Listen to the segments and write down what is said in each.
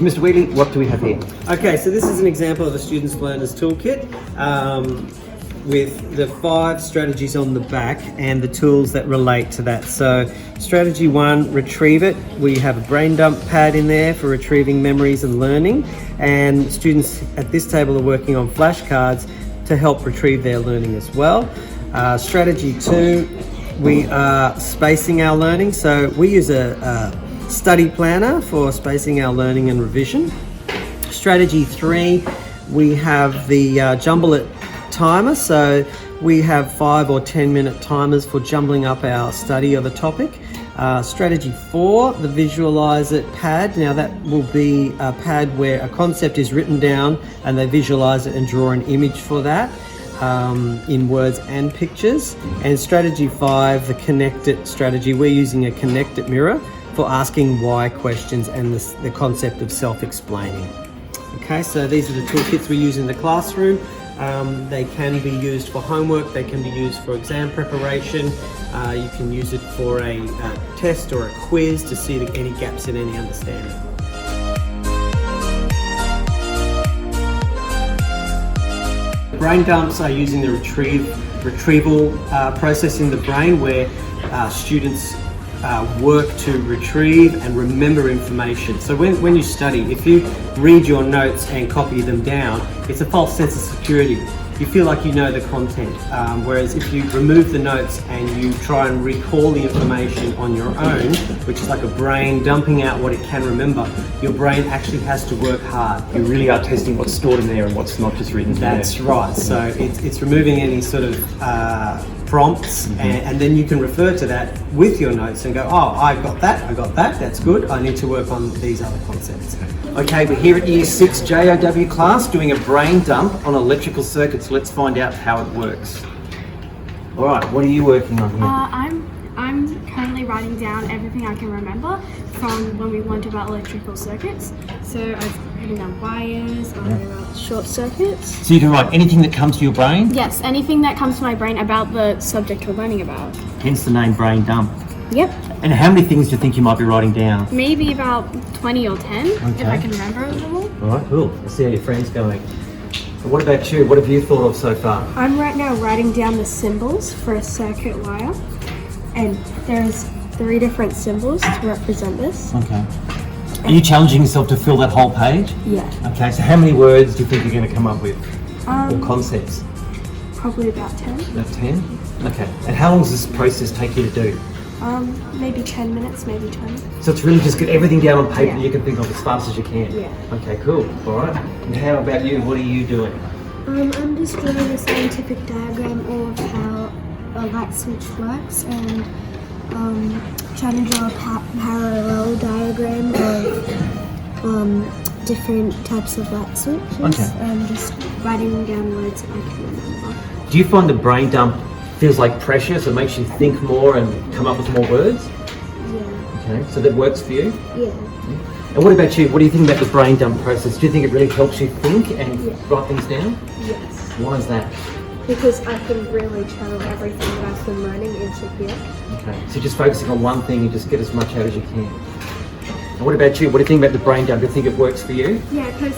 So Mr. Wheatley, what do we have here? Okay, so this is an example of a Students Learners Toolkit with the 5 strategies on the back and the tools that relate to that. So strategy 1, retrieve it. We have a brain dump pad in there for retrieving memories and learning, and students at this table are working on flashcards to help retrieve their learning as well. Strategy 2, we are spacing our learning. So we use a study planner for spacing our learning and revision. Strategy 3, we have the jumble it timer. So we have 5 or 10 minute timers for jumbling up our study of a topic. Strategy 4, the visualize it pad. Now that will be a pad where a concept is written down and they visualize it and draw an image for that in words and pictures. And strategy 5, the connect it strategy. We're using a connect it mirror for asking why questions and the concept of self-explaining. Okay, so these are the toolkits we use in the classroom. They can be used for homework, they can be used for exam preparation, you can use it for a test or a quiz to see any gaps in any understanding. Brain dumps are using the retrieval process in the brain where students work to retrieve and remember information. So when you study, if you read your notes and copy them down, it's a false sense of security. You feel like you know the content, whereas if you remove the notes and you try and recall the information on your own, which is like a brain dumping out what it can remember, your brain actually has to work hard. You really are testing what's stored in there and what's not just written down. That's right. So it's removing any sort of prompts, and then you can refer to that with your notes and go, oh, I got that, that's good, I need to work on these other concepts. Okay, we're here at Year 6 JOW class doing a brain dump on electrical circuits. Let's find out how it works. All right, what are you working on here? I'm currently writing down everything I can remember from when we learned about electrical circuits. So I've written down wires, I've written about short circuits. So you can write anything that comes to your brain? Yes, anything that comes to my brain about the subject we're learning about. Hence the name brain dump. Yep. And how many things do you think you might be writing down? Maybe about 20 or 10, if I can remember them all. All right, cool. Let's see how your friend's going. So what about you? What have you thought of so far? I'm right now writing down the symbols for a circuit wire, and there's 3 different symbols to represent this. Okay. Are you challenging yourself to fill that whole page? Yeah. Okay, so how many words do you think you're going to come up with? Or concepts? Probably about 10. About 10? Okay. And how long does this process take you to do? Maybe 10 minutes, maybe 20. So it's really just get everything down on paper Yeah. that you can think of as fast as you can? Yeah. Okay, cool. All right. And how about you? What are you doing? I'm just drawing a scientific diagram of how a light switch works, and trying to draw a parallel diagram of different types of light switches. Okay. And just writing down words that I can remember. Do you find the brain dump feels like pressure, so it makes you think more and come up with more words? Yeah. Okay, so that works for you? Yeah. And what about you? What do you think about the brain dump process? Do you think it really helps you think and Yeah. write things down? Yes. Why is that? Because I can really channel everything that I've been learning into here. Okay, so just focusing on one thing, you just get as much out as you can. And what about you? What do you think about the brain dump? Do you think it works for you? Yeah, because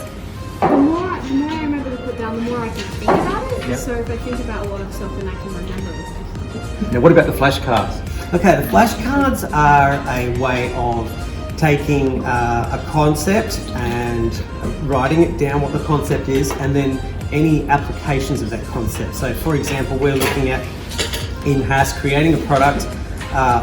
the more I remember to put down, the more I can think about it. Yep. So if I think about a lot of stuff, then I can remember it. Now what about the flashcards? Okay, the flashcards are a way of taking a concept and writing it down what the concept is, and then any applications of that concept. So for example, we're looking at in HASS creating a product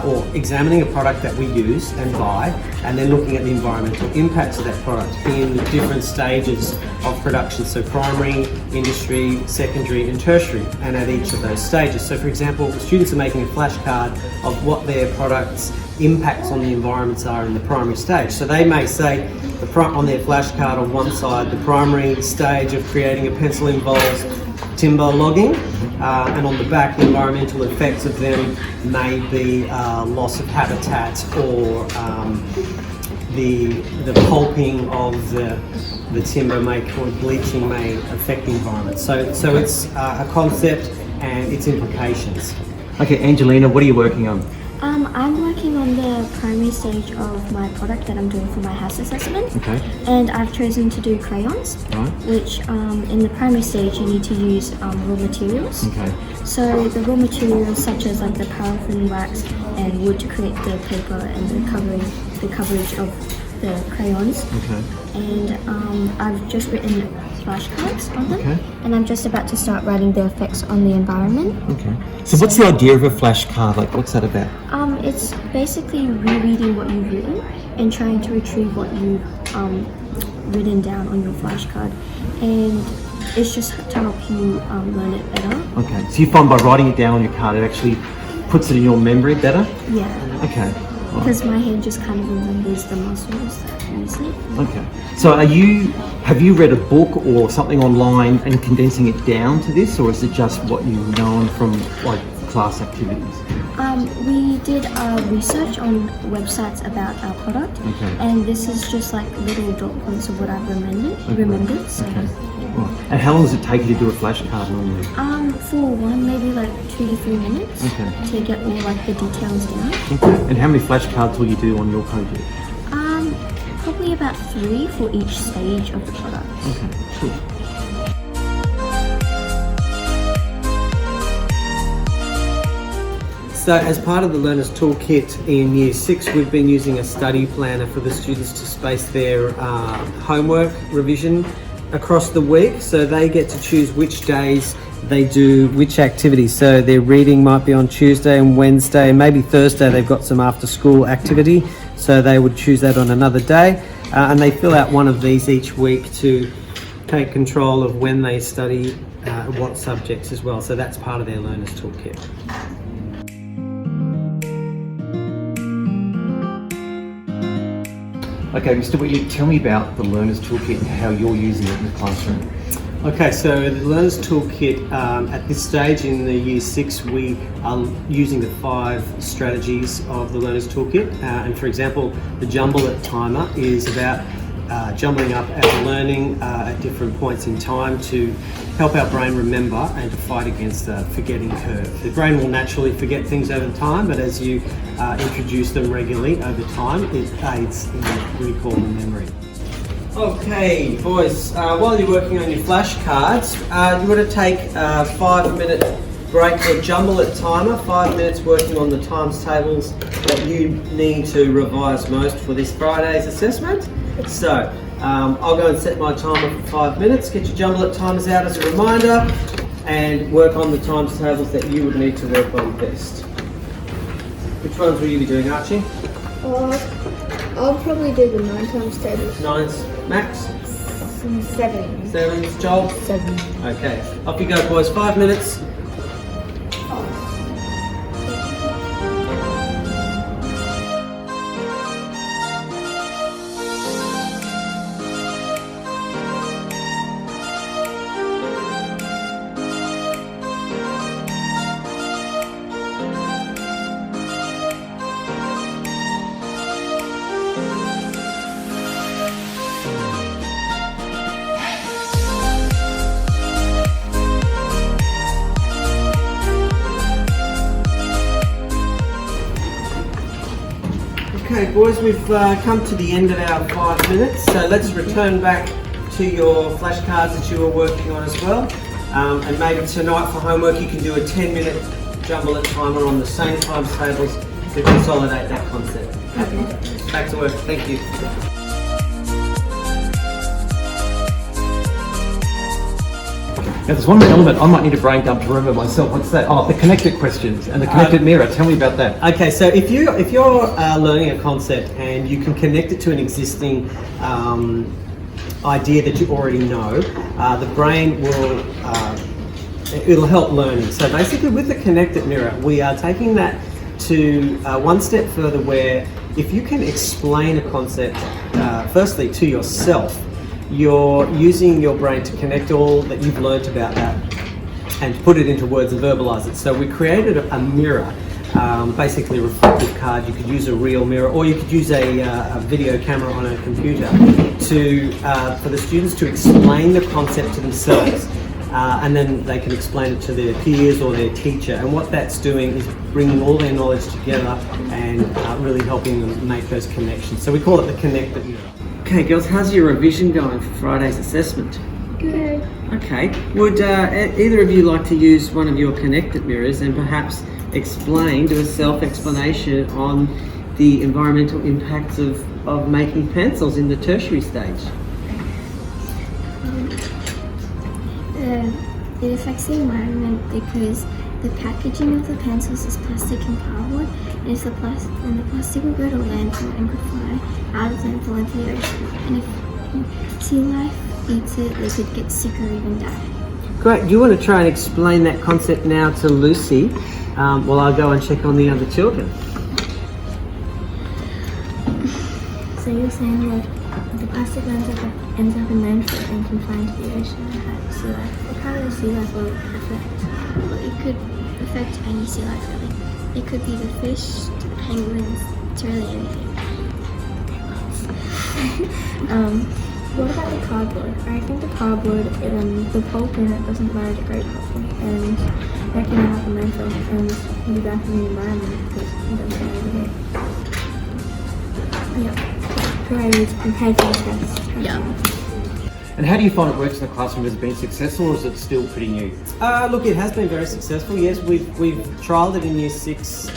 or examining a product that we use and buy, and then looking at the environmental impacts of that product in the different stages of production, so primary, industry, secondary and tertiary, and at each of those stages. So for example, students are making a flashcard of what their product's impacts on the environments are in the primary stage. So they may say on their flashcard on one side, the primary stage of creating a pencil involves timber logging, and on the back, the environmental effects of them may be loss of habitat or the pulping of the timber may cause bleaching may affect the environment. So it's a concept and its implications. Okay, Angelina, what are you working on? I'm working on the primary stage of my product that I'm doing for my house assessment. Okay. And I've chosen to do crayons, Right. which in the primary stage you need to use raw materials. Okay. So the raw materials such as like the paraffin, wax, and wood to create the paper and the coverage of the crayons. Okay. And I've just written flashcards on them. Okay. And I'm just about to start writing the effects on the environment. Okay. So what's the idea of a flashcard? Like, what's that about? It's basically rereading what you've written and trying to retrieve what you've written down on your flashcard. And it's just to help you learn it better. Okay. So you find by writing it down on your card, it actually puts it in your memory better? Yeah. Okay. Right. Because my head just kind of remembers the muscles that use it. Okay. So have you read a book or something online and condensing it down to this, or is it just what you've known from like class activities? We did research on websites about our product, Okay. and this is just like little dot points of what I've remembered. So, Okay. Right. And how long does it take you to do a flashcard normally? for one, maybe like 2 to 3 minutes Okay. to get all like the details down. Okay. And how many flashcards will you do on your project? Probably about 3 for each stage of the product. Okay. Cool. So as part of the Learner's Toolkit in Year 6, we've been using a study planner for the students to space their homework revision across the week. So they get to choose which days they do which activities. So their reading might be on Tuesday and Wednesday, and maybe Thursday they've got some after school activity. So they would choose that on another day. And they fill out one of these each week to take control of when they study what subjects as well. So that's part of their Learner's Toolkit. Okay, Mr. Whitley, tell me about the Learner's Toolkit and how you're using it in the classroom. Okay, so the Learner's Toolkit, at this stage in the Year 6, we are using the 5 strategies of the Learner's Toolkit. And for example, the Jumble It timer is about jumbling up our learning at different points in time to help our brain remember and to fight against the forgetting curve. The brain will naturally forget things over time, but as you introduce them regularly over time, it aids in recall and memory. Okay, boys, while you're working on your flashcards, you want to take a 5-minute break for Jumble It timer, 5 minutes working on the times tables that you need to revise most for this Friday's assessment. So, I'll go and set my timer for 5 minutes, get your Jumble It timers out as a reminder, and work on the times tables that you would need to work on best. Which ones will you be doing, Archie? I'll probably do the 9 times tables. 9s, Max? 7. 7s, Joel? 7. Okay, off you go, boys. 5 minutes. Okay, boys, we've come to the end of our 5 minutes, so let's return back to your flashcards that you were working on as well. And maybe tonight for homework you can do a 10-minute Jumble It timer on the same times tables to consolidate that concept. Okay. Back to work. Thank you. Now, there's one more element I might need a brain dump to remember myself. What's that? Oh, the connected questions and the connected mirror. Tell me about that. Okay, so if you're learning a concept and you can connect it to an existing idea that you already know, the brain will it'll help learning. So basically, with the connected mirror, we are taking that to one step further, where if you can explain a concept firstly to yourself, you're using your brain to connect all that you've learnt about that and put it into words and verbalize it. So we created a mirror, basically a reflective card. You could use a real mirror, or you could use a video camera on a computer to for the students to explain the concept to themselves. and then they can explain it to their peers or their teacher. And what that's doing is bringing all their knowledge together and really helping them make those connections. So we call it the connected mirror. Okay, girls, how's your revision going for Friday's assessment? Good. Okay, would either of you like to use one of your connected mirrors and perhaps do a self-explanation on the environmental impacts of making pencils in the tertiary stage? It affects the environment because the packaging of the pencils is plastic and cardboard, and the plastic will go to landfill and could fly out of landfill into the ocean. And if sea life eats it, they could get sick or even die. Great. Do you want to try and explain that concept now to Lucy while I go and check on the other children? So you're saying like the plastic ends up in landfill and can fly into the ocean and affect sea life. What kind of sea life will it affect? Well, it could affect any sea life really. It could be the fish to the penguins to really anything. What about the cardboard? I think the cardboard, the pulp in it doesn't biodegrade properly, and that can end up in landfill and be back in the environment because it doesn't biodegrade. Yeah. Great, prepared for the test. Yeah. And how do you find it works in the classroom? Has it been successful, or is it still pretty new? Look, it has been very successful. Yes, we've trialled it in Year 6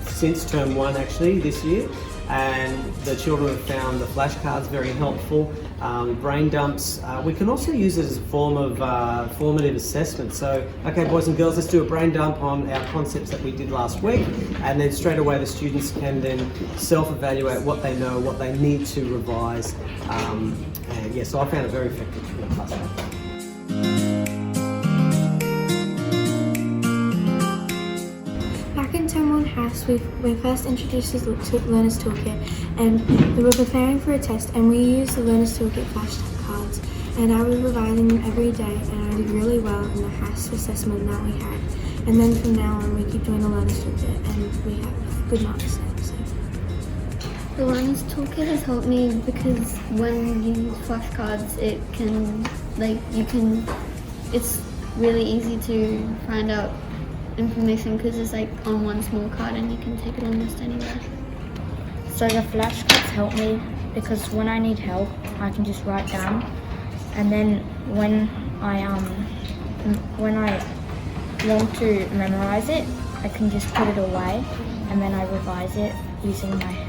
since Term 1 actually this year, and the children have found the flashcards very helpful. Brain dumps. We can also use it as a form of formative assessment. So, okay, boys and girls, let's do a brain dump on our concepts that we did last week, and then straight away the students can then self-evaluate what they know, what they need to revise. And yeah, so I found it very effective in the classroom. Back in Term 1 HASS, we first introduced the Learner's Toolkit, and we were preparing for a test, and we used the Learner's Toolkit flashcards, and I was revising them every day, and I did really well in the HASS assessment that we had. And then from now on, we keep doing the Learner's Toolkit, and we have good marks there. So. The Learner's Toolkit has helped me because when you use flashcards, it's really easy to find out information because it's like on one small card and you can take it almost anywhere. So the flashcards help me because when I need help, I can just write down, and then when I want to memorize it, I can just put it away, and then I revise it using my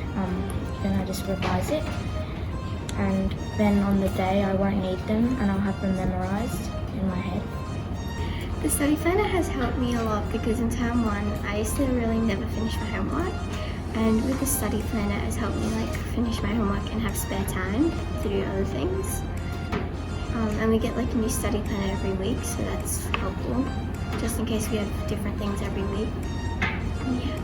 then I just revise it, and then on the day I won't need them and I'll have them memorized in my head. The study planner has helped me a lot because in Term 1 I used to really never finish my homework, and with the study planner it has helped me like finish my homework and have spare time to do other things. And we get like a new study planner every week, so that's helpful just in case we have different things every week. Yeah.